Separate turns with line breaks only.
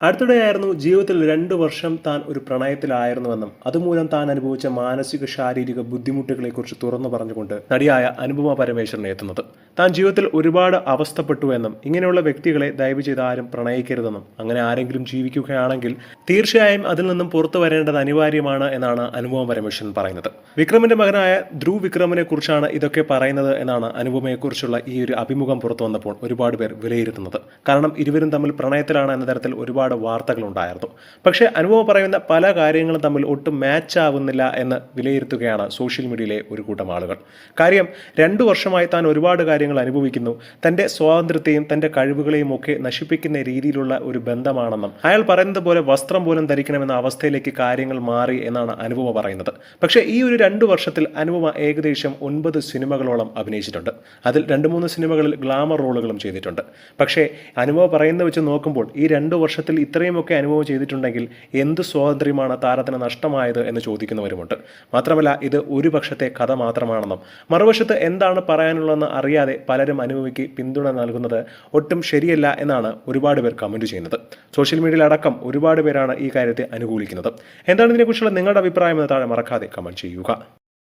അടുത്തിടെയായിരുന്നു ജീവിതത്തിൽ 2 വർഷം താൻ ഒരു പ്രണയത്തിലായിരുന്നുവെന്നും അതുമൂലം താൻ അനുഭവിച്ച മാനസിക ശാരീരിക ബുദ്ധിമുട്ടുകളെക്കുറിച്ച് തുറന്നു പറഞ്ഞുകൊണ്ട് നടിയായ അനുപമ പരമേശ്വരൻ എത്തുന്നത്. താൻ ജീവിതത്തിൽ ഒരുപാട് അവസ്ഥപ്പെട്ടുവെന്നും ഇങ്ങനെയുള്ള വ്യക്തികളെ ദയവ് ചെയ്ത് ആരും പ്രണയിക്കരുതെന്നും അങ്ങനെ ആരെങ്കിലും ജീവിക്കുകയാണെങ്കിൽ തീർച്ചയായും അതിൽ നിന്നും പുറത്തു വരേണ്ടത് അനിവാര്യമാണ് എന്നാണ് അനുപമ പരമേശ്വരൻ പറയുന്നത്. വിക്രമിന്റെ മകനായ ധ്രുവ് വിക്രമിനെ കുറിച്ചാണ് ഇതൊക്കെ പറയുന്നത് എന്നാണ് അനുപമയെക്കുറിച്ചുള്ള ഈ ഒരു അഭിമുഖം പുറത്തു വന്നപ്പോൾ ഒരുപാട് പേർ വിലയിരുത്തുന്നത്. കാരണം ഇരുവരും തമ്മിൽ പ്രണയത്തിലാണ് എന്ന തരത്തിൽ ഒരുപാട് വാർത്തകളുണ്ടായിരുന്നു. പക്ഷേ അനുപമ പറയുന്ന പല കാര്യങ്ങളും തമ്മിൽ ഒട്ടും മാച്ച് ആവുന്നില്ല എന്ന് വിലയിരുത്തുകയാണ് സോഷ്യൽ മീഡിയയിലെ ഒരു കൂട്ടം ആളുകൾ. കാര്യം 2 വർഷമായി താൻ ഒരുപാട് കാര്യങ്ങൾ അനുഭവിക്കുന്നു, തൻ്റെ സ്വാതന്ത്ര്യത്തെയും തൻ്റെ കഴിവുകളെയും ഒക്കെ നശിപ്പിക്കുന്ന രീതിയിലുള്ള ഒരു ബന്ധമാണെന്നും അയാൾ പറയുന്നത് പോലെ വസ്ത്രം പോലും ധരിക്കണമെന്ന അവസ്ഥയിലേക്ക് കാര്യങ്ങൾ മാറി എന്നാണ് അനുപമ പറയുന്നത്. പക്ഷേ ഈ ഒരു 2 വർഷത്തിൽ അനുപമ ഏകദേശം 9 സിനിമകളോളം അഭിനയിച്ചിട്ടുണ്ട്. അതിൽ 2-3 സിനിമകളിൽ ഗ്ലാമർ റോളുകളും ചെയ്തിട്ടുണ്ട്. പക്ഷേ അനുപമ പറയുന്നത് വെച്ച് നോക്കുമ്പോൾ ഈ 2 വർഷത്തിൽ ഇത്രയുമൊക്കെ അനുഭവം ചെയ്തിട്ടുണ്ടെങ്കിൽ എന്ത് സ്വാതന്ത്ര്യമാണ് താരത്തിന് നഷ്ടമായത് എന്ന് ചോദിക്കുന്നവരുമുണ്ട്. മാത്രമല്ല ഇത് ഒരു പക്ഷത്തെ കഥ മാത്രമാണെന്നും മറുവശത്ത് എന്താണ് പറയാനുള്ളതെന്ന് അറിയാതെ പലരും അനുഭവിക്ക് പിന്തുണ നൽകുന്നത് ഒട്ടും ശരിയല്ല എന്നാണ് ഒരുപാട് പേർ കമന്റ് ചെയ്യുന്നത്. സോഷ്യൽ മീഡിയയിൽ അടക്കം ഒരുപാട് പേരാണ് ഈ കാര്യത്തെ അനുകൂലിക്കുന്നത്. എന്താണ് ഇതിനെക്കുറിച്ചുള്ള നിങ്ങളുടെ അഭിപ്രായം എന്ന് താഴെ മറക്കാതെ കമന്റ് ചെയ്യുക.